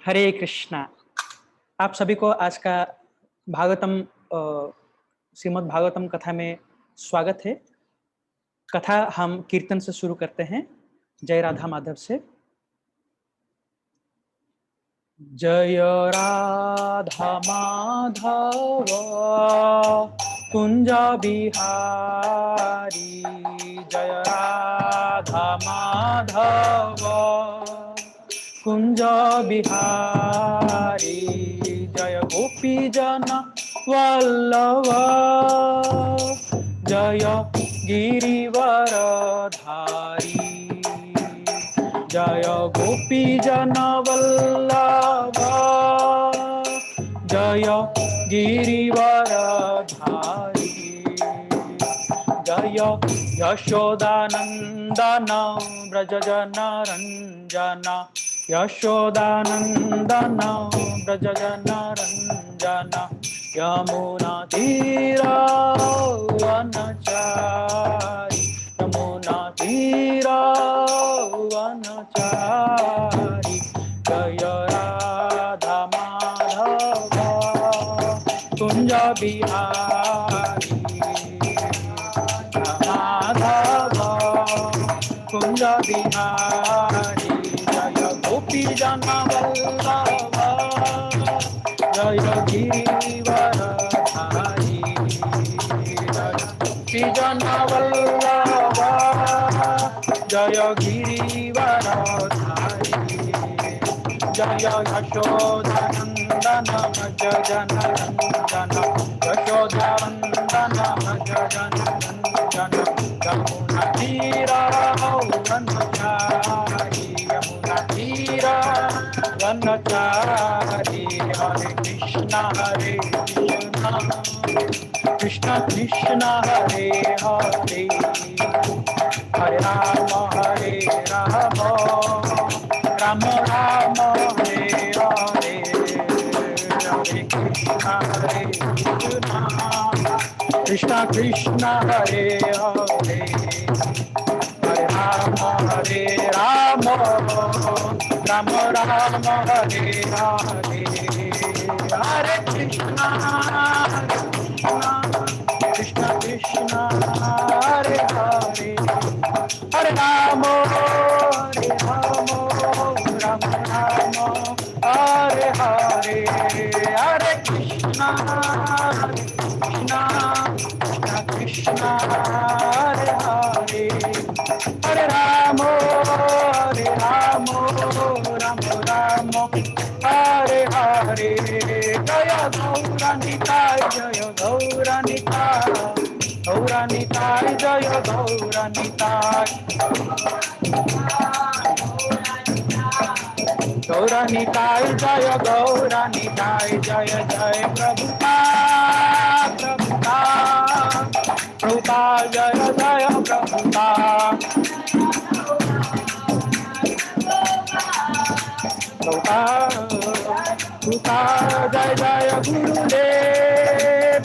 हरे कृष्णा। आप सभी को आज का भागवतम श्रीमद् भागवतम कथा में स्वागत है। कथा हम कीर्तन से शुरू करते हैं। जय राधा माधव से। जय राधा माधव कुंज बिहारी, जय राधा माधव कुंज बिहारी, जय गोपी जन वल्लभ, जय गिरिवर धारी, जय गोपी जन वल्लभ, जय गिरिवर धारी, जय यशोदानंदन व्रज जन रंजन, यशोदानंदन व्रज जन रंजन, यमुना तीरा वनचारी, यमुना तीरा वनचारी, जय राधा माधव कुंज बिहारी, माधव कुंज बिहारी, जय गोपी जन वल्लभ, जय गिरिवर धारी, जय गोपी जन वल्लभ, जय गिरिवर धारी, जय यशोदानंदन व्रज जन रंजन, यशोदानंदन व्रज जन रंजन, यमुना तीरा वनचारी, यमुना तीरा वनचारी, हरे कृष्णा कृष्ण कृष्ण हरे हरे, हरे राम राम राम हरे हरे, हरे कृष्ण कृष्ण कृष्ण हरे हरे, हरे राम राम राम हरे हरे, हरे कृष्ण कृष्ण कृष्ण हरे हरे, हरे राम राम राम हरे हरे, हरे कृष्ण कृष्ण हरे हरे, हरे राम राम राम हरे हरे, जय गौरानिताय जय गौरानिताय, गौरानिताय जय गौरानिताय, गौरानिताय जय गौरानिताय, जय जय प्रभुपाद प्रभुपाद जय जय प्रभुपाद, प्रभुपाद जय जय गुरुदेव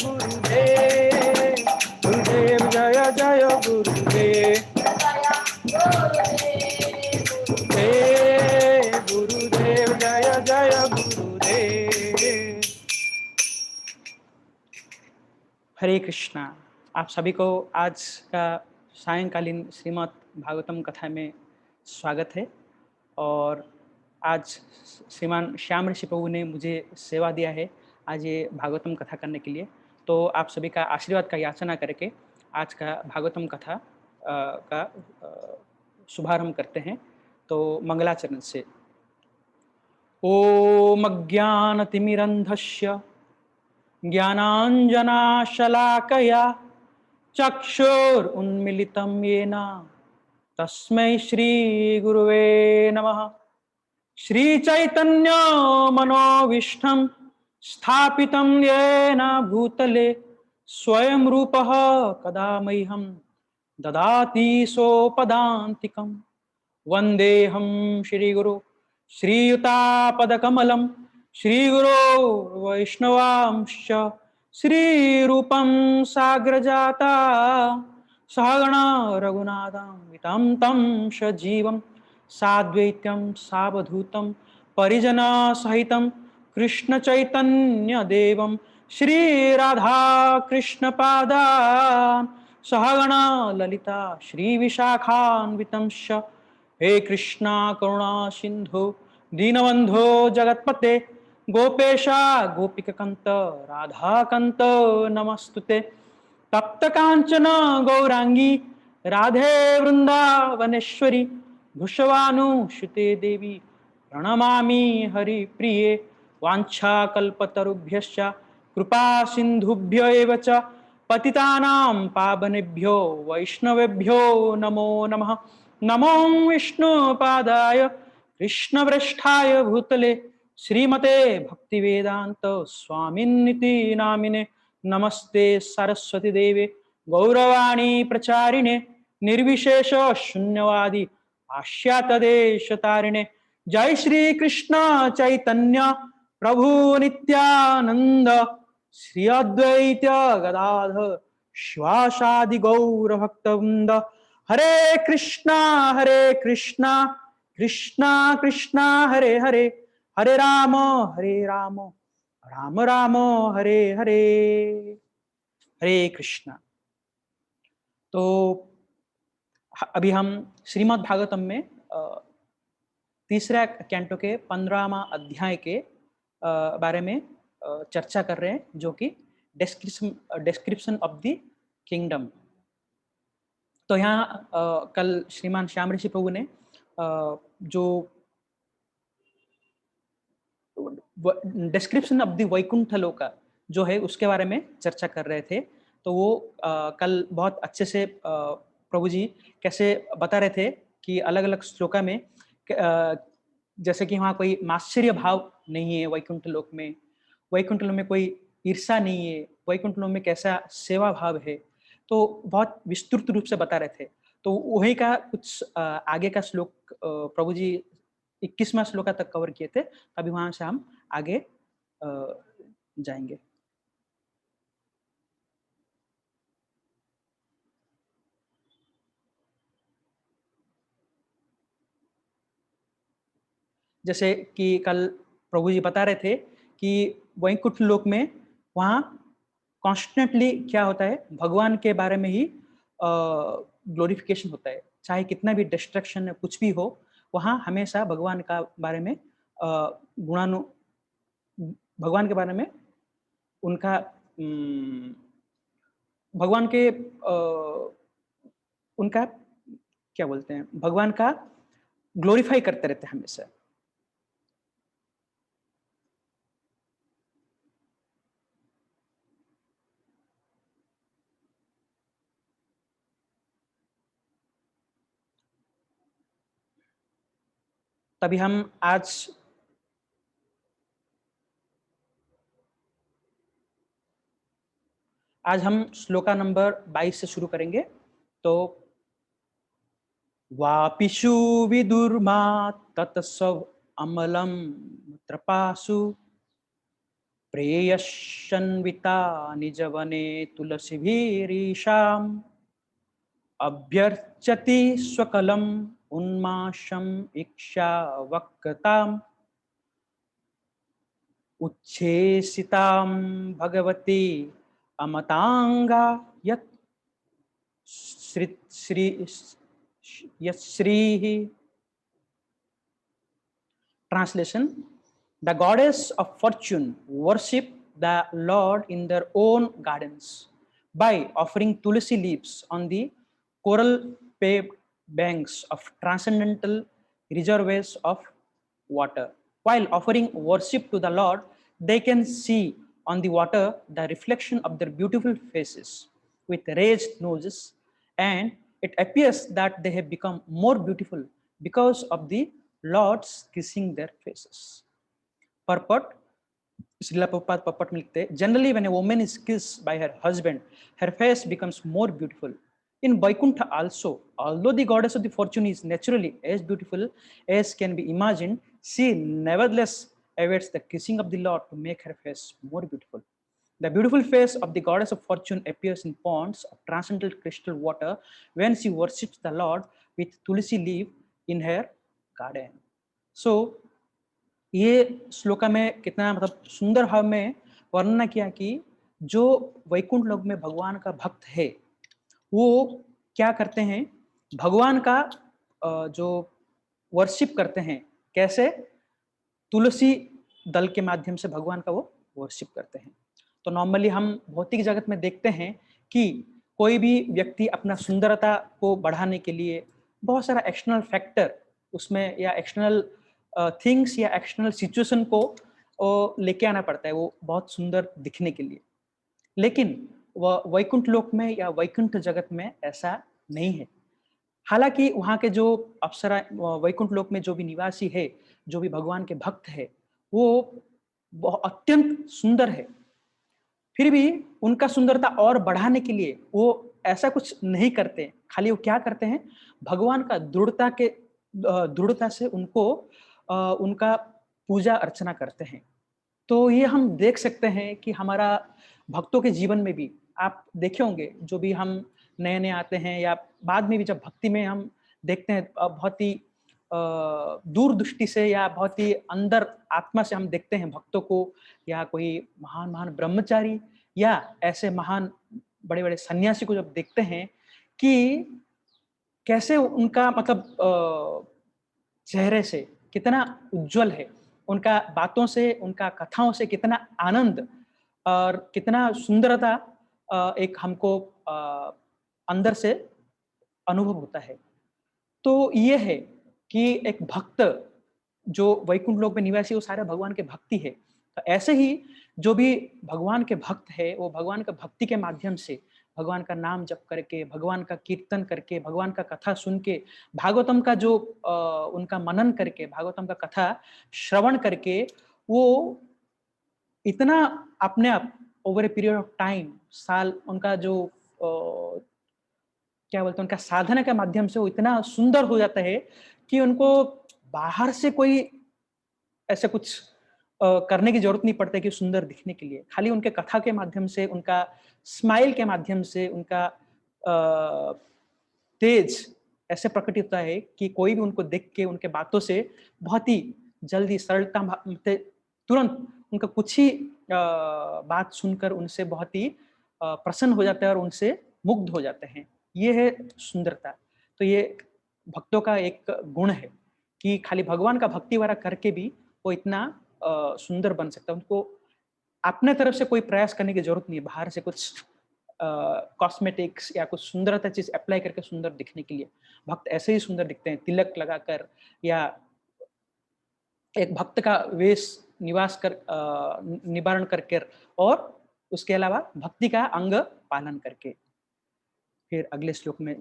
गुरुदेव जय जय गुरुदेव, गुरुदेव जय जय गुरुदेव। हरे कृष्णा। आप सभी को आज का सायंकालीन श्रीमद् भागवतम कथा में स्वागत है। और आज श्रीमान श्याम ऋषि प्रभु ने मुझे सेवा दिया है आज ये भागवतम कथा करने के लिए। तो आप सभी का आशीर्वाद का याचना करके आज का भागवतम कथा का शुभारंभ करते हैं। तो मंगलाचरण से। ओम अज्ञानतिमिरन्धस्य ज्ञानाञ्जनाशलाकया चक्षुरुन्मीलितं येन तस्मै श्रीगुरुवे नमः। श्रीचैतन्य मनोविष्ठं स्थापितं येन भूतले स्वयं रूपः कदा मह्यं ददाति सोपदान्तिकं। वन्देऽहं श्रीगुरु श्रीयुतापदकमलं श्रीगुरो वैष्णवांश्च श्रीरूपं साग्रजाता सहगणा रघुनाथान्वितं तं सजीवं साद्वैतं सावधूतं परिजना सहितं कृष्ण चैतन्य देवं श्री राधा कृष्ण पादान् सहगणा ललिता श्री विशाखान्वितंश्च हे कृष्णा करुणा सिंधु दीनबंधो जगत्पते गोपेशा गोपिककांत राधाकांत नमस्तुते तप्त कांचन गौरांगी राधे वृंदावनेश्वरी भुषवानुसुते देवी प्रणमामि हरिप्रिये वाञ्छाकल्पतरुभ्यश्च कृपा सिन्धुभ्य एव च पतितानां पावनेभ्यो वैष्णवेभ्यो नमो नमः नमो विष्णुपादाय कृष्णप्रेष्ठाय भूतले श्रीमते भक्तिवेदान्त स्वामिन्निति नामिने नमस्ते सरस्वती देवे गौरवाणी प्रचारिणे निर्विशेष शून्यवादी आश्यातदेशतारिणे जय श्री कृष्ण चैतन्य प्रभु नित्यानंद श्री अद्वैत गदाधर श्वासादि गौर भक्तवृंद हरे कृष्णा कृष्णा कृष्णा हरे हरे हरे राम राम राम हरे हरे हरे कृष्णा। तो अभी हम श्रीमद् भागवतम में तीसरा कैंटो के 15वां अध्याय के बारे में चर्चा कर रहे हैं, जो कि डिस्क्रिप्शन ऑफ द किंगडम। तो यहाँ कल श्रीमान श्याम ऋषि प्रभु ने जो डिस्क्रिप्शन ऑफ द वैकुंठ लोका जो है उसके बारे में चर्चा कर रहे थे। तो वो कल बहुत अच्छे से प्रभु जी कैसे बता रहे थे कि अलग अलग श्लोका में जैसे कि वहाँ कोई मात्सर्य भाव नहीं है वैकुंठ लोक में, वैकुंठ लोक में कोई ईर्षा नहीं है, वैकुंठ लोक में कैसा सेवा भाव है, तो बहुत विस्तृत रूप से बता रहे थे। तो वही का कुछ आगे का श्लोक प्रभु जी 21वां श्लोका तक कवर किए थे। अभी वहां से हम आगे जाएंगे। जैसे कि कल प्रभु जी बता रहे थे कि वैकुंठ लोक में वहाँ कॉन्स्टेंटली क्या होता है, भगवान के बारे में ही ग्लोरिफिकेशन होता है। चाहे कितना भी डिस्ट्रक्शन है, कुछ भी हो, वहाँ हमेशा भगवान का बारे में गुणानु भगवान के बारे में उनका भगवान के उनका क्या बोलते हैं, भगवान का ग्लोरीफाई करते रहते हैं हमेशा। तभी हम आज हम श्लोका नंबर 22 से शुरू करेंगे। तो वापिषु विदुर्मा तत्सव अमलम त्रपासु प्रेयशन्विता निजवने तुलसीभिरीशाम् अभ्यर्चति स्वकलम उन्माशम इक्षा वक्रताम् उच्छेसितां भगवती अमतांगा यत् Shri Translation: The goddess of fortune worship the Lord in their own gardens by offering tulsi leaves on the coral paved banks of transcendental reservoirs of water. While offering worship to the Lord, they can see on the water the reflection of their beautiful faces with raised noses, and it appears that they have become more beautiful because of the Lord's kissing their faces. Purport: Srila Prabhupada purport में लिखते हैं, generally when a woman is kissed by her husband, her face becomes more beautiful. In Vaikuntha also, although the goddess of the fortune is naturally as beautiful as can be imagined, she nevertheless awaits the kissing of the Lord to make her face more beautiful. The beautiful face of the goddess of fortune appears in ponds of transcendental crystal water when she worships the Lord with tulsi leaf in her garden. So ये श्लोका में कितना मतलब सुंदर भाव में वर्णना किया कि जो वैकुंठ लोक में भगवान का भक्त है, वो क्या करते हैं, भगवान का जो वर्शिप करते हैं, कैसे? तुलसी दल के माध्यम से भगवान का वो वर्शिप करते हैं। तो नॉर्मली हम भौतिक जगत में देखते हैं कि कोई भी व्यक्ति अपना सुंदरता को बढ़ाने के लिए बहुत सारा एक्सटर्नल फैक्टर उसमें या एक्सटर्नल थिंग्स या एक्सटर्नल सिचुएशन को लेके आना पड़ता है वो बहुत सुंदर दिखने के लिए। लेकिन वैकुंठ लोक में या वैकुंठ जगत में ऐसा नहीं है। हालाँकि वहाँ के जो अप्सरा वैकुंठ लोक में जो भी निवासी है, जो भी भगवान के भक्त हैं, वो अत्यंत सुंदर है। फिर भी उनका सुंदरता और बढ़ाने के लिए वो ऐसा कुछ नहीं करते। खाली वो क्या करते हैं, भगवान का दृढ़ता से उनका पूजा अर्चना करते हैं। तो ये हम देख सकते हैं कि हमारा भक्तों के जीवन में भी आप देखे होंगे, जो भी हम नए-नए आते हैं या बाद में भी जब भक्ति में हम देखते हैं बहुत ही दूरदृष्टि से या बहुत ही अंदर आत्मा से हम देखते हैं भक्तों को या कोई महान-महान ब्रह्मचारी या ऐसे महान बड़े-बड़े सन्यासी को जब देखते हैं कि कैसे उनका मतलब चेहरे से कितना उज्जवल है, उनका बातों से, उनका कथाओं से कितना आनंद और कितना सुंदरता एक हमको अंदर से अनुभव होता है। तो ये है कि एक भक्त जो वैकुंठ लोक में निवासी वो सारे भगवान के भक्ति है। तो ऐसे ही जो भी भगवान के भक्त है, वो भगवान का भक्ति के माध्यम से भगवान का नाम जप करके, भगवान का कीर्तन करके, भगवान का कथा सुन के, भागवतम का जो उनका मनन करके, भागवतम का कथा श्रवण करके, वो इतना अपने आप over a period of time साल उनका जो क्या बोलते हैं उनका साधना के माध्यम से वो इतना सुंदर हो जाता है कि उनको बाहर से कोई ऐसा कुछ करने की ज़रूरत नहीं पड़ता है कि सुंदर दिखने के लिए। खाली उनके कथा के माध्यम से, उनका स्माइल के माध्यम से, उनका तेज ऐसे प्रकट होता है कि कोई भी उनको देख के उनके बातों से बहुत ही जल्दी सरलता से तुरंत उनका कुछ ही बात सुनकर उनसे बहुत ही प्रसन्न हो जाता है और उनसे मुग्ध हो जाते हैं। ये है सुंदरता। तो ये भक्तों का एक गुण है कि खाली भगवान का भक्ति वगैरह करके भी वो इतना सुंदर बन सकता है। उनको अपने तरफ से कोई प्रयास करने की ज़रूरत नहीं है, बाहर से कुछ कॉस्मेटिक्स या कुछ सुंदरता चीज़ अप्लाई करके सुंदर दिखने के लिए। भक्त ऐसे ही सुंदर दिखते हैं, तिलक लगाकर या एक भक्त का वेश निवारण करके और उसके अलावा भक्ति का अंग पालन करके। फिर अगले श्लोक में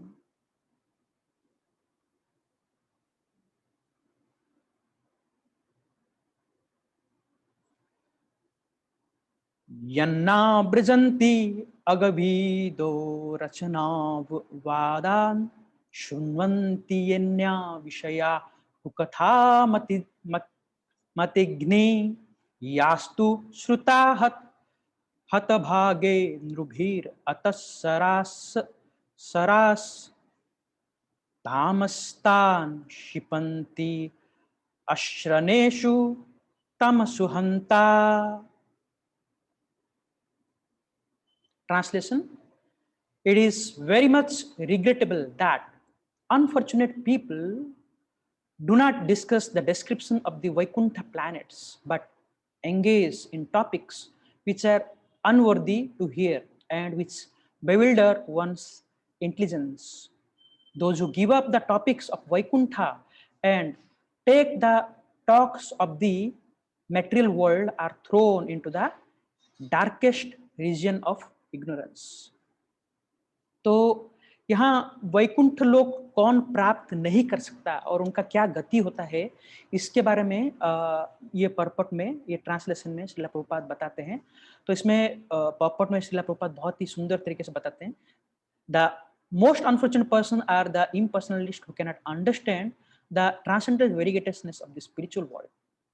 यन्नावृजन्ति अगभीदो रचना वादान् शृण्वन्ति यन्या विषया कुकथा मतिघ्ने यास्तु श्रुता हतभागे नृभिर अतः सरास तामस्तान् क्षिपन्ति अश्रनेषु तमसुहन्ता। Translation: it is very much regrettable that unfortunate people do not discuss the description of the Vaikuntha planets, but engage in topics which are unworthy to hear and which bewilder one's intelligence. Those who give up the topics of Vaikuntha and take the talks of the material world are thrown into the darkest region of ignorance. तो यहाँ वैकुंठ लोक कौन प्राप्त नहीं कर सकता और उनका क्या गति होता है, इसके बारे में ये पर्पट में, ये ट्रांसलेशन में श्रीला प्रभुपाद बताते हैं। तो इसमें पर्पट में श्रीला प्रभुपाद बहुत ही सुंदर तरीके से बताते हैं। The most unfortunate person are the impersonalists who cannot understand the transcendental variegatedness of the spiritual world.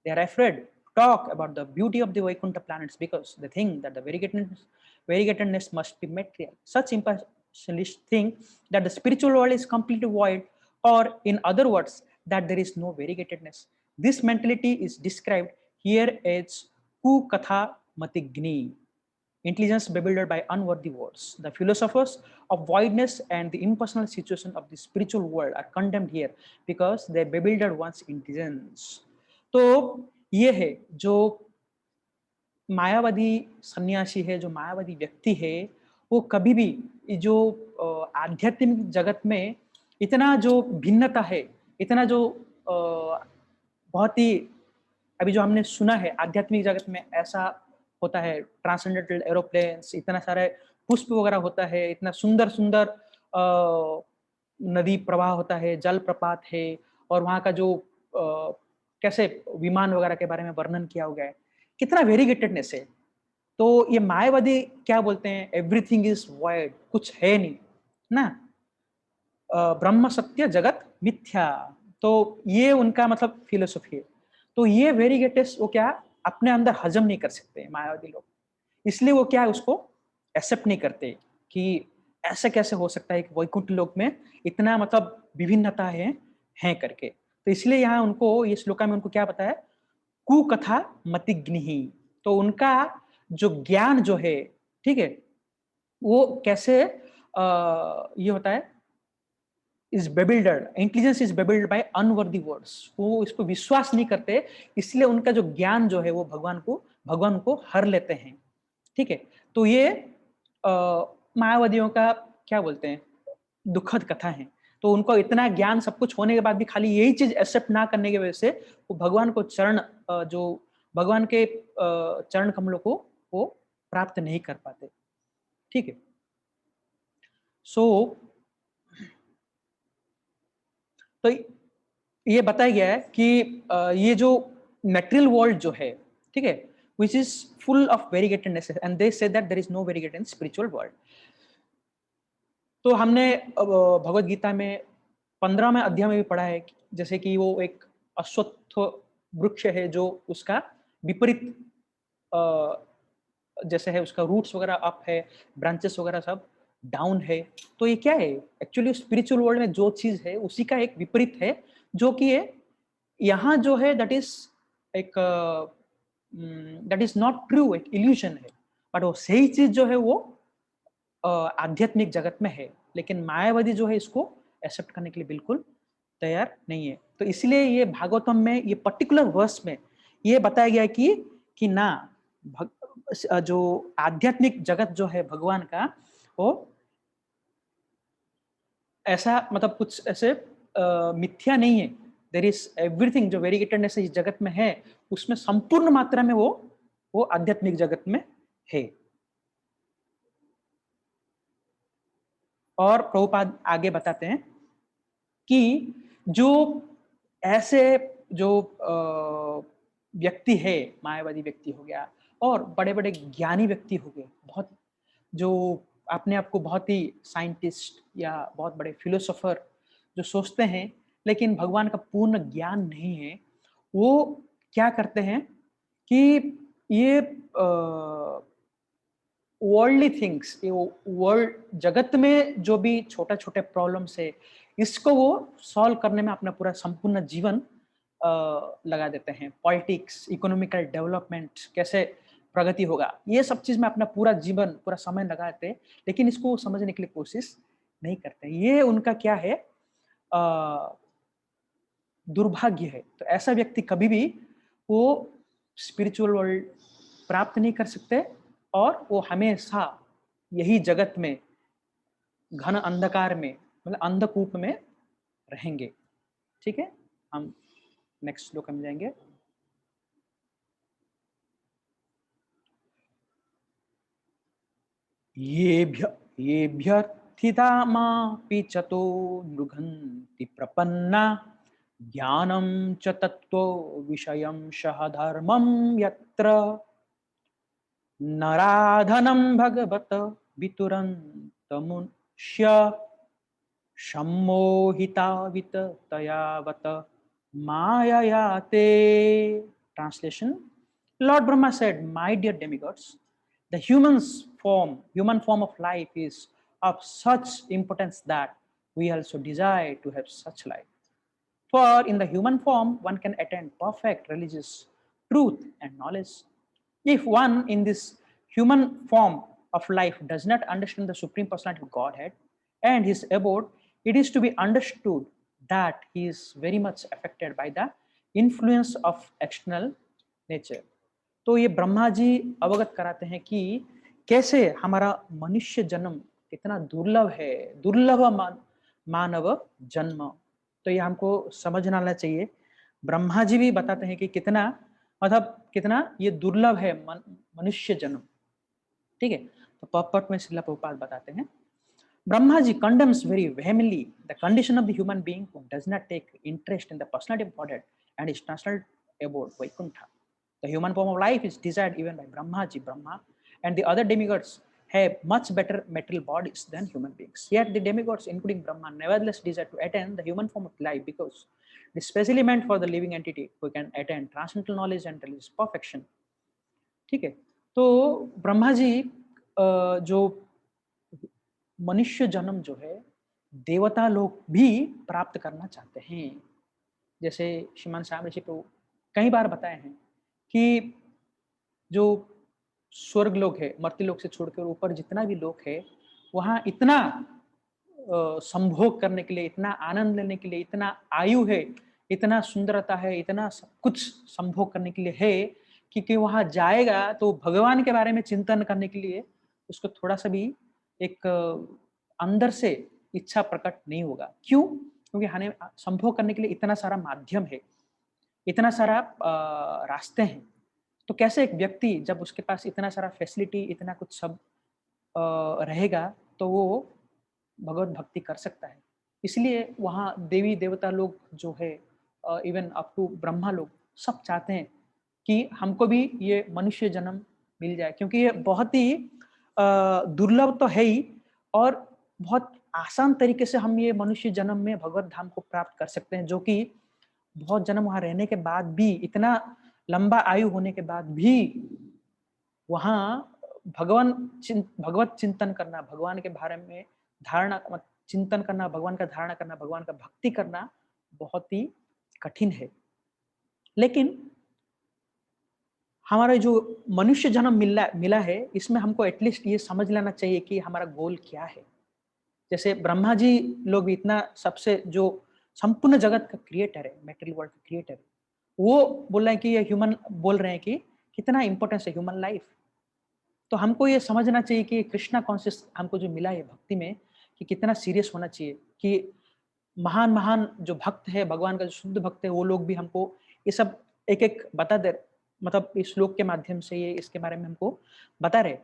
They are afraid to talk about the beauty of the Vaikuntha planets because they think that the variegatedness must be material. Such impersonalists think that the spiritual world is completely void, or in other words, that there is no variegatedness. This mentality is described here as Kukatha Matigni, intelligence bewildered by unworthy words. The philosophers of voidness and the impersonal situation of the spiritual world are condemned here because they bewildered one's intelligence. तो ये है जो मायावादी सन्यासी है, जो मायावादी व्यक्ति है, वो कभी भी ये जो आध्यात्मिक जगत में इतना जो भिन्नता है, इतना जो बहुत ही अभी जो हमने सुना है आध्यात्मिक जगत में ऐसा होता है, ट्रांसेंडेंटल एरोप्लेन्स, इतना सारे पुष्प वगैरह होता है, इतना सुंदर सुंदर नदी प्रवाह होता है, जल प्रपात है, और वहाँ का जो कैसे विमान वगैरह के बारे में वर्णन किया गया है, कितना वेरीगेटेडनेस है। तो ये मायावादी क्या बोलते हैं, एवरीथिंग इज वॉइड, कुछ है नहीं ना, ब्रह्म सत्य जगत मिथ्या। तो ये उनका मतलब फिलोसफी है। तो ये वेरीगेटेस वो क्या अपने अंदर हजम नहीं कर सकते मायावादी लोग, इसलिए वो क्या उसको एक्सेप्ट नहीं करते कि ऐसा कैसे हो सकता है कि वैकुंठ लोक में इतना मतलब विभिन्नता है करके। तो इसलिए यहाँ उनको ये श्लोका में उनको क्या बताया, कुकथा मतिग्निहि। तो उनका जो ज्ञान जो है, ठीक है, वो कैसे ये होता है, is bewildered, intelligence is bewildered by unworthy words. वो इसको विश्वास नहीं करते, इसलिए उनका जो ज्ञान जो है वो भगवान को हर लेते हैं। ठीक है, तो ये मायावादियों का क्या बोलते हैं, दुखद कथा है। तो उनको इतना ज्ञान सब कुछ होने के बाद भी खाली यही चीज एक्सेप्ट ना करने की वजह से वो भगवान को जो भगवान के चरण कमलों को वो प्राप्त नहीं कर पाते। ठीक है, सो तो ये बताया गया है कि ये जो मेटेरियल वर्ल्ड जो है, ठीक है, which is full of variegatedness, and they say that there is no variegated in spiritual world. तो हमने भगवत गीता में 15वें अध्याय में भी पढ़ा है, जैसे कि वो एक अश्वत्थ वृक्ष है जो उसका विपरीत जैसे है, उसका रूट्स वगैरह अप है, ब्रांचेस वगैरह सब डाउन है। तो ये क्या है, एक्चुअली स्पिरिचुअल वर्ल्ड में जो चीज है उसी का एक विपरीत है, जो कि ये यहाँ जो है दैट इज एक दैट इज नॉट ट्रू, एक इल्यूजन है। बट वो सही चीज जो है वो आध्यात्मिक जगत में है, लेकिन मायावादी जो है इसको एक्सेप्ट करने के लिए बिल्कुल तैयार नहीं है। तो इसलिए ये भागवतम में ये पर्टिकुलर वर्स में ये बताया गया कि ना, जो आध्यात्मिक जगत जो है भगवान का, वो ऐसा मतलब कुछ ऐसे मिथ्या नहीं है। देयर इज एवरीथिंग, जो वेरीगेटेडनेस इस जगत में है उसमें संपूर्ण मात्रा में वो आध्यात्मिक जगत में है। और प्रभुपाद आगे बताते हैं कि जो ऐसे जो व्यक्ति है, मायावादी व्यक्ति हो गया और बड़े बड़े ज्ञानी व्यक्ति हो गए, बहुत जो अपने आप को बहुत ही साइंटिस्ट या बहुत बड़े फिलोसोफर जो सोचते हैं, लेकिन भगवान का पूर्ण ज्ञान नहीं है, वो क्या करते हैं कि ये वर्ल्डली थिंग्स, ये वर्ल्ड जगत में जो भी छोटे छोटे प्रॉब्लम्स है, इसको वो सॉल्व करने में अपना पूरा संपूर्ण जीवन लगा देते हैं। पॉलिटिक्स, इकोनॉमिकल डेवलपमेंट, कैसे प्रगति होगा, ये सब चीज में अपना पूरा जीवन, पूरा समय लगाते हैं, लेकिन इसको समझने के लिए कोशिश नहीं करते। ये उनका क्या है, दुर्भाग्य है। तो ऐसा व्यक्ति कभी भी वो स्पिरिचुअल वर्ल्ड प्राप्त नहीं कर सकते, और वो हमेशा यही जगत में घन अंधकार में, मतलब अंधकूप में रहेंगे। ठीक है, हम नेक्स्ट श्लोक में जाएंगे। येभ्यर्थितामापि चतो नृघन्ति प्रपन्ना ज्ञानं च तत्त्वो विषयं शह धर्मं यत्र नराधनं भगवत वितुरन्तमुष्य सम्मोहितावित तयावत mayayate. Translation: Lord Brahma said, "My dear demigods, the human form of life is of such importance that we also desire to have such life." For in the human form, one can attain perfect religious truth and knowledge. If one in this human form of life does not understand the Supreme Personality of Godhead and his abode, it is to be understood that he is very much affected by the influence of external nature. तो ये ब्रह्मा जी अवगत कराते हैं कि कैसे हमारा मनुष्य जन्म कितना दुर्लभ है, दुर्लभ मानव जन्म। तो ये हमको समझना आना चाहिए। ब्रह्मा जी भी बताते हैं कि कितना मतलब कितना ये दुर्लभ है मनुष्य जन्म। ठीक है, तो पॉपट में श्रीला प्रभुपाद बताते हैं, Brahma ji condemns very vehemently the condition of the human being who does not take interest in the personality of Godhead and his national abode Vaikuntha. The human form of life is desired even by Brahma, and the other demigods have much better material bodies than human beings. Yet the demigods, including Brahma, nevertheless desire to attain the human form of life because it is specially meant for the living entity who can attain transcendental knowledge and religious perfection. ठीक है, तो ब्रह्मा जी जो मनुष्य जन्म जो है देवता लोग भी प्राप्त करना चाहते हैं। जैसे श्रीमान श्याम ऋषि को कई बार बताए हैं कि जो स्वर्ग लोक है, मर्त्य लोक से छोड़कर ऊपर जितना भी लोक है, वहाँ इतना संभोग करने के लिए, इतना आनंद लेने के लिए, इतना आयु है, इतना सुंदरता है, इतना सब कुछ संभोग करने के लिए है कि वहाँ जाएगा तो भगवान के बारे में चिंतन करने के लिए उसको थोड़ा सा भी एक अंदर से इच्छा प्रकट नहीं होगा। क्यों? क्योंकि हमें संभोग करने के लिए इतना सारा माध्यम है, इतना सारा रास्ते हैं। तो कैसे एक व्यक्ति जब उसके पास इतना सारा फैसिलिटी, इतना कुछ सब रहेगा तो वो भगवत भक्ति कर सकता है। इसलिए वहाँ देवी देवता लोग जो है इवन अप टू ब्रह्मा लोग सब चाहते हैं कि हमको भी ये मनुष्य जन्म मिल जाए, क्योंकि ये बहुत ही दुर्लभ तो है ही और बहुत आसान तरीके से हम ये मनुष्य जन्म में भगवत धाम को प्राप्त कर सकते हैं, जो कि बहुत जन्म वहाँ रहने के बाद भी, इतना लंबा आयु होने के बाद भी वहाँ भगवत चिंतन करना, भगवान के बारे में धारणा चिंतन करना, भगवान का धारणा करना, भगवान का भक्ति करना बहुत ही कठिन है। लेकिन हमारा जो मनुष्य जन्म मिला है, इसमें हमको एटलीस्ट ये समझ लेना चाहिए कि हमारा गोल क्या है। जैसे ब्रह्मा जी लोग भी इतना सबसे जो संपूर्ण जगत का क्रिएटर है, मेटेरियल वर्ल्ड का क्रिएटर है, वो बोल रहे हैं कि ये ह्यूमन बोल रहे हैं कि कितना इंपॉर्टेंस है ह्यूमन लाइफ। तो हमको ये समझना चाहिए कि कृष्णा कॉन्शियस हमको जो मिला है भक्ति में, कि कितना सीरियस होना चाहिए कि महान जो भक्त है, भगवान का जो शुद्ध भक्त है, वो लोग भी हमको ये सब एक-एक बता दे, मतलब इस श्लोक के माध्यम से ये इसके बारे में हमको बता रहे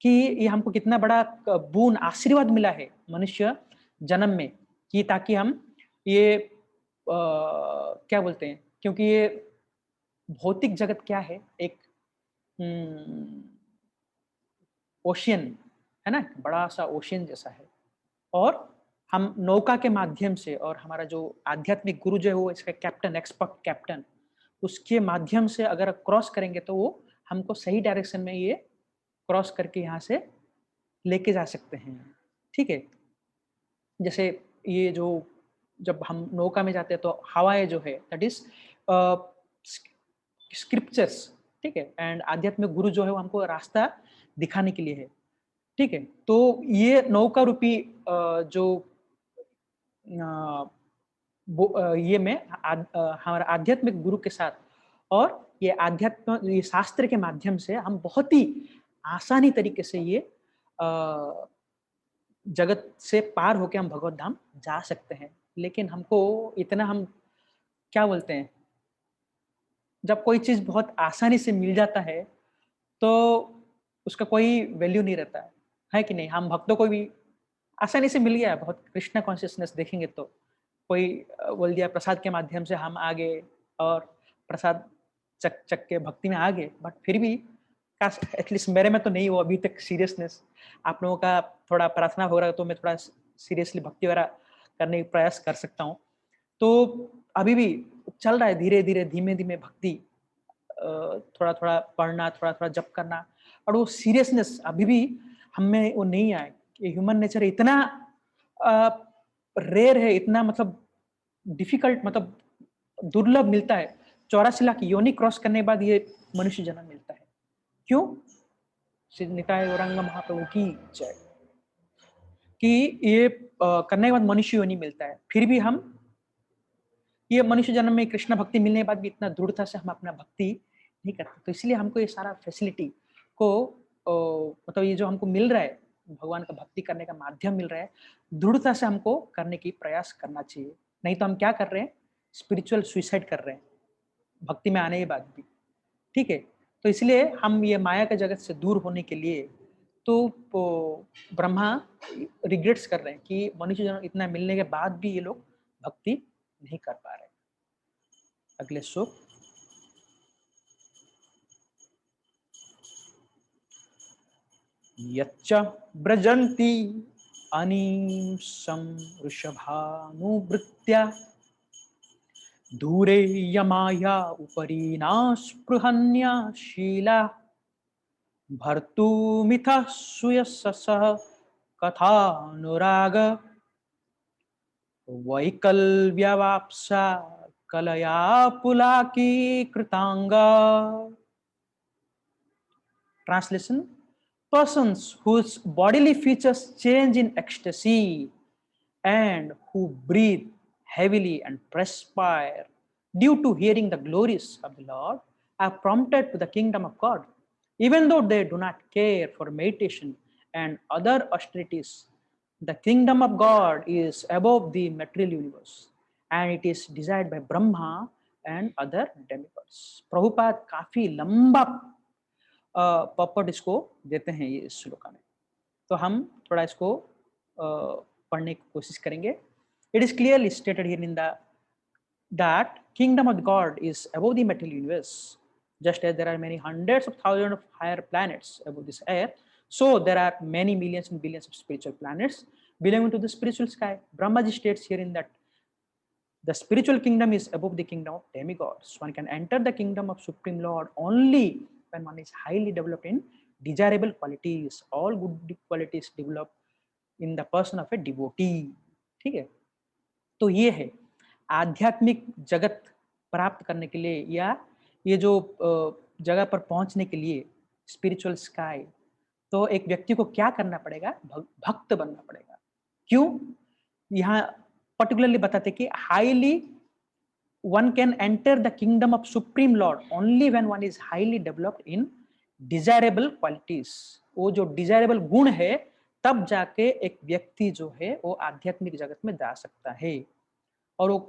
कि ये हमको कितना बड़ा बोन आशीर्वाद मिला है मनुष्य जन्म में, कि ताकि हम ये क्या बोलते हैं, क्योंकि ये भौतिक जगत क्या है, एक ओशियन है ना, बड़ा सा ओशियन जैसा है, और हम नौका के माध्यम से और हमारा जो आध्यात्मिक गुरु जो है वो इसका कैप्टन, एक्सपर्ट कैप्टन, उसके माध्यम से अगर क्रॉस करेंगे तो वो हमको सही डायरेक्शन में ये क्रॉस करके यहाँ से लेके जा सकते हैं। ठीक है, जैसे ये जो जब हम नौका में जाते हैं तो हवाएं जो है दैट इज स्क्रिप्चर्स, ठीक है, एंड आध्यात्मिक गुरु जो है वो हमको रास्ता दिखाने के लिए है। ठीक है, तो ये नौका रूपी जो ये में हमारा आध्यात्मिक गुरु के साथ और ये आध्यात्म ये शास्त्र के माध्यम से हम बहुत ही आसानी तरीके से ये जगत से पार होके हम भगवत धाम जा सकते हैं। लेकिन हमको इतना हम क्या बोलते हैं, जब कोई चीज बहुत आसानी से मिल जाता है तो उसका कोई वैल्यू नहीं रहता है कि नहीं। हम भक्तों को भी आसानी से मिल गया बहुत, कृष्णा कॉन्शियसनेस देखेंगे तो कोई बोल दिया प्रसाद के माध्यम से हम आ गए और प्रसाद चक चक के भक्ति में आ गए, बट फिर भी काश एटलीस्ट मेरे में तो नहीं वो अभी तक सीरियसनेस। आप लोगों का थोड़ा प्रार्थना हो रहा है तो मैं थोड़ा सीरियसली भक्ति वगैरह करने का प्रयास कर सकता हूँ। तो अभी भी चल रहा है धीरे धीरे धीमे धीमे भक्ति, थोड़ा थोड़ा पढ़ना, थोड़ा थोड़ा जप करना, और वो सीरियसनेस अभी भी हम में वो नहीं आए। ह्यूमन नेचर इतना रेयर है, इतना मतलब डिफिकल्ट, मतलब दुर्लभ मिलता है। 84 लाख योनि क्रॉस करने के बाद ये मनुष्य जन्म मिलता है। क्यों? श्री निताय गौरांग महाप्रभु की जय। कि ये करने के बाद मनुष्य योनि मिलता है। फिर भी हम ये मनुष्य जन्म में कृष्ण भक्ति मिलने के बाद भी इतना दृढ़ता से हम अपना भक्ति नहीं करते। तो इसलिए हमको ये सारा फैसिलिटी को मतलब ये जो हमको मिल रहा है, भगवान का भक्ति करने का माध्यम मिल रहा है, दृढ़ता से हमको करने की प्रयास करना चाहिए। नहीं तो हम क्या कर रहे हैं? स्पिरिचुअल सुसाइड कर रहे हैं, भक्ति में आने के बाद भी। ठीक है? तो इसलिए हम ये माया के जगत से दूर होने के लिए तो ब्रह्मा रिग्रेट्स कर रहे हैं कि मनुष्य जन्म इतना मिलने के बाद भी ये लोग भक्ति नहीं कर पा रहे। अगले श्लोक। यच्च व्रजन्ति अनीशं वृषभानुवृत्त्या दूरे यमाया उपरि नास्पृहन्या Sheila भर्तुमिथः सुयशसः कथानुराग वैकल्व्यवाप्सा कलया पुलाकी कृतांगा। Translation: persons whose bodily features change in ecstasy and who breathe heavily and perspire due to hearing the glories of the Lord are prompted to the kingdom of God, even though they do not care for meditation and other austerities. The kingdom of God is above the material universe and it is desired by Brahma and other demigods. Prabhupada काफी लंबा पॉपट इसको देते हैं ये इस श्लोका में। तो हम थोड़ा इसको पढ़ने की कोशिश करेंगे। It is clearly stated here in that kingdom of God is above the material universe. Just as there are many hundreds of thousands of higher planets above this earth, so there are many millions and billions of spiritual planets belonging to the spiritual sky. Brahmaji states here in that the spiritual kingdom is above the kingdom of demigods. One can enter the kingdom of Supreme Lord only when one is highly developed in desirable qualities. All good qualities develop in the person of a devotee. ठीक है? तो ये है आध्यात्मिक जगत प्राप्त करने के लिए या ये जो जगह पर पहुंचने के लिए स्पिरिचुअल स्काई, तो एक व्यक्ति को क्या करना पड़ेगा? भक्त बनना पड़ेगा। क्यों? यहाँ पर्टिकुलरली बताते कि highly one can enter the kingdom of Supreme Lord only when one is highly developed in desirable qualities. वो जो desirable गुण है तब जाके एक व्यक्ति जो है वो आध्यात्मिक जगत में जा सकता है। और वो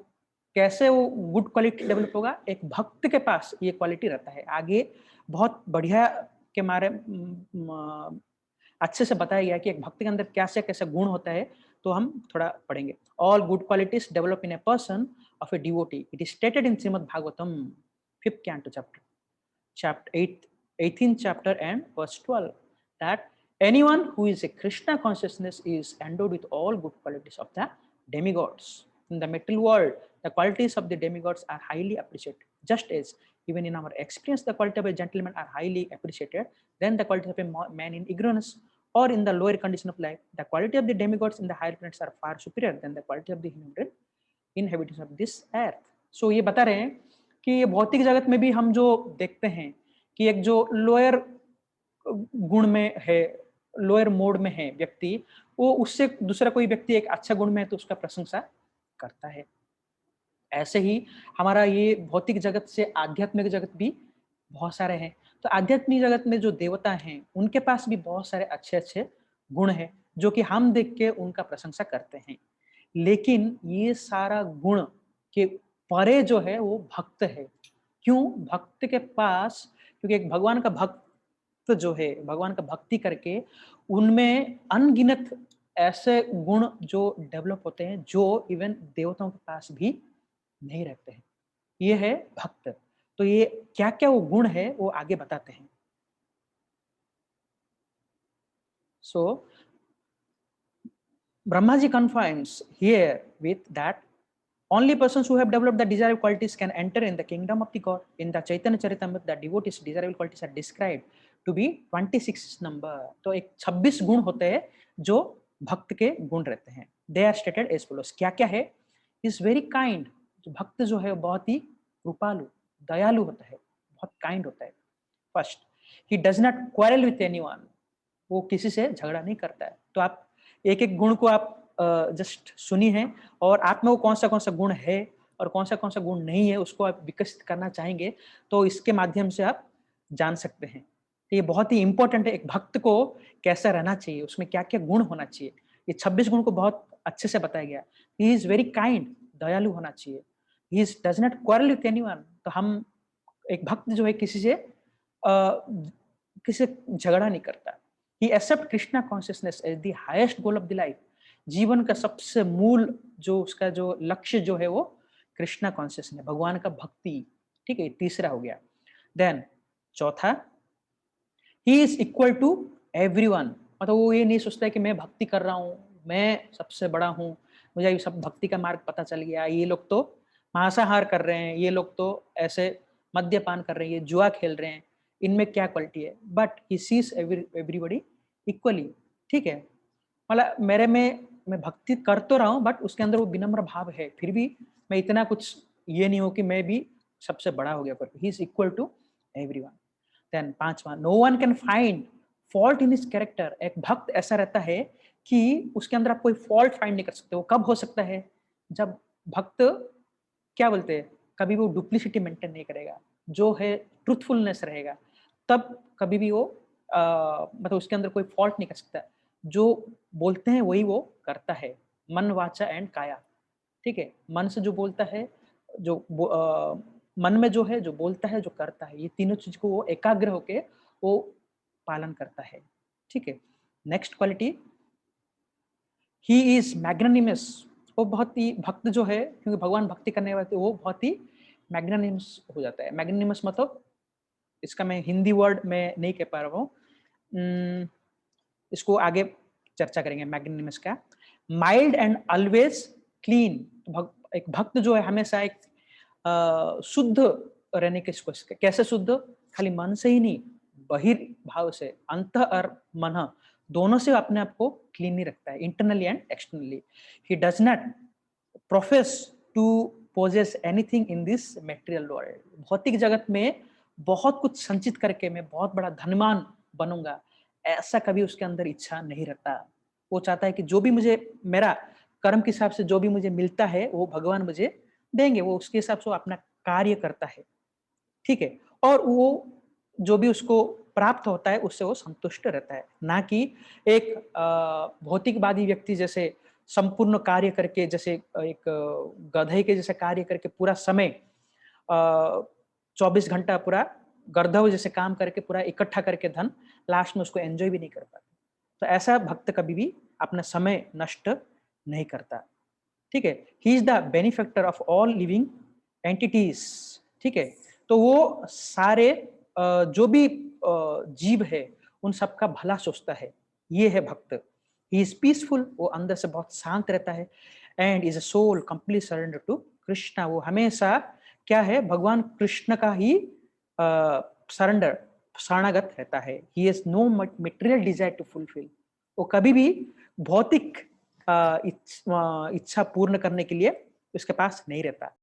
कैसे वो गुड क्वालिटी डेवलप होगा? एक भक्त के पास ये क्वालिटी रहता है। आगे बहुत बढ़िया के मारे अच्छे से बताया गया कि एक भक्त के अंदर कैसे कैसे गुण होता है, तो हम थोड़ा पढ़ेंगे। All good qualities develop in a person of a devotee. It is stated in Srimad Bhagavatam, 5th canto chapter 8, 18th chapter and verse 12, that anyone who is a Krishna consciousness is endowed with all good qualities of the demigods. In the material world, the qualities of the demigods are highly appreciated. Just as even in our experience, the quality of a gentleman are highly appreciated, then the quality of a man in ignorance or in the lower condition of life, the quality of the demigods in the higher planets are far superior than the quality of the human inhabitants of this earth. So ये बता रहे हैं कि ये भौतिक जगत में भी हम जो देखते हैं कि एक जो लोअर गुण में है, लोअर मोड में है व्यक्ति, वो उससे दूसरा कोई व्यक्ति एक अच्छा गुण में है तो उसका प्रशंसा करता है। ऐसे ही हमारा ये भौतिक जगत से आध्यात्मिक जगत भी बहुत सारे हैं। तो आध्यात्मिक जगत में जो देवता हैं उनके पास भी बहुत सारे अच्छे अच्छे गुण हैं जो कि हम देख के उनका प्रशंसा करते हैं। लेकिन ये सारा गुण के परे जो है वो भक्त है। क्यों? भक्त के पास, क्योंकि एक भगवान का भक्त जो है, भगवान का भक्ति करके उनमें अनगिनत ऐसे गुण जो डेवलप होते हैं जो इवन देवताओं के पास भी नहीं रहते हैं। ये है भक्त। तो ये क्या क्या वो गुण है वो आगे बताते हैं। सो Brahmaji confines here with that only persons who have developed the desirable qualities can enter in the kingdom of the God. In the Chaitanya Charitamrita, the devotees' desirable qualities are described to be 26 number. तो एक 26 गुण होते हैं जो भक्त के गुण रहते हैं। They are stated as follows. क्या क्या है? Is very kind, जो भक्त जो है वो बहुत ही कृपालु, दयालु होता है, बहुत काइंड होता है। First, he does not quarrel with anyone, वो किसी से झगड़ा नहीं करता है। तो आप एक-एक गुण को आप जस्ट सुनी है और आप में वो कौन सा गुण है और कौन सा गुण नहीं है, उसको आप विकसित करना चाहेंगे, तो इसके माध्यम से आप जान सकते हैं। तो ये बहुत ही इम्पोर्टेंट है, एक भक्त को कैसा रहना चाहिए, उसमें क्या-क्या गुण होना चाहिए। ये 26 गुण को बहुत अच्छे से बताया गया। ही इज़ वेरी काइंड, दयालु होना चाहिए। He is does not quarrel with anyone, तो हम एक भक्त जो है किसी से झगड़ा नहीं करता। He accept Krishna consciousness as the highest goal of the life. जीवन का सबसे मूल जो उसका जो लक्ष्य जो है वो कृष्णा कॉन्शियसनेस है, भगवान का भक्ति। ठीक है? तीसरा हो गया। देन चौथा, he is equal to everyone, मतलब वो ये नहीं सोचता है कि मैं भक्ति कर रहा हूँ, मैं सबसे बड़ा हूँ, मुझे ये सब भक्ति का मार्ग पता चल गया, ये लोग तो मांसाहार कर रहे हैं, ये लोग तो ऐसे मद्यपान कर रहे हैं, ये जुआ खेल रहे हैं, इनमें क्या क्वालिटी है? But he seize everybody equally, ठीक है? मतलब मेरे में मैं भक्ति कर तो रहा हूँ बट उसके अंदर वो विनम्र भाव है, फिर भी मैं इतना कुछ ये नहीं हूँ कि मैं भी सबसे बड़ा हो गया करके। He is equal to everyone. Then 5वां, no one can find fault in his character. एक भक्त ऐसा रहता है कि उसके अंदर आप कोई फॉल्ट फाइंड नहीं कर सकते। वो कब हो सकता है? जब भक्त क्या बोलते हैं, कभी वो डुप्लिसिटी मेंटेन नहीं करेगा, जो है ट्रूथफुलनेस रहेगा, तब कभी भी वो मतलब उसके अंदर कोई फॉल्ट नहीं कर सकता। जो बोलते हैं वही वो करता है, मन, वाचा एंड काया, ठीक है? मन से जो बोलता है, मन में जो है, जो बोलता है, जो करता है, ये तीनों चीज़ को वो एकाग्र होके वो पालन करता है, ठीक है? Next quality, he is magnanimous. वो बहुत ही भक्त जो है, क्योंकि भगवान भक्ति करने वाले थे, वो बहुत ही मैग्नानिमस हो जाता है। मैग्नानिमस मतलब इसका मैं हिंदी वर्ड में नहीं कह पा रहा हूँ। इसको आगे चर्चा करेंगे मैग्नानिमस का। माइल्ड एंड ऑलवेज क्लीन, एक भक्त जो है हमेशा एक शुद्ध रहने की कोशिश करे। कैसे शुद्ध? खाली मन से ही नहीं, बहिर्भाव से, अंत और मन दोनों से अपने आप को क्लीन नहीं रखता है, internally and externally. He does not profess to possess anything in this material world. भौतिक जगत में बहुत कुछ संचित करके मैं बहुत बड़ा धनवान बनूंगा, ऐसा कभी उसके अंदर इच्छा नहीं रहता। वो चाहता है कि जो भी मुझे मेरा कर्म के हिसाब से जो भी मुझे मिलता है वो भगवान मुझे देंगे, वो उसके हिसाब से वो अपना कार्य करता है, ठीक है? और वो जो भी उसको प्राप्त होता है उससे वो संतुष्ट रहता है, ना कि एक भौतिकवादी व्यक्ति जैसे संपूर्ण कार्य करके, जैसे एक गधे के जैसे कार्य करके पूरा समय 24 घंटा पूरा गर्दभ जैसे काम करके पूरा इकट्ठा करके धन, लास्ट में उसको एन्जॉय भी नहीं कर पाता। तो ऐसा भक्त कभी भी अपना समय नष्ट नहीं करता, ठीक है? He is the benefactor of all living entities, ठीक है? तो वो सारे जो भी जीव है, उन सबका भला सोचता है, ये है भक्त। ही इज़ पीसफुल, वो अंदर से बहुत शांत रहता है, and is a soul complete surrender to Krishna. वो हमेशा क्या है, भगवान कृष्ण का ही सरेंडर, शरणागत रहता है। He has no material desire to fulfil. वो कभी भी भौतिक इच्छा पूर्ण करने के लिए उसके पास नहीं रहता।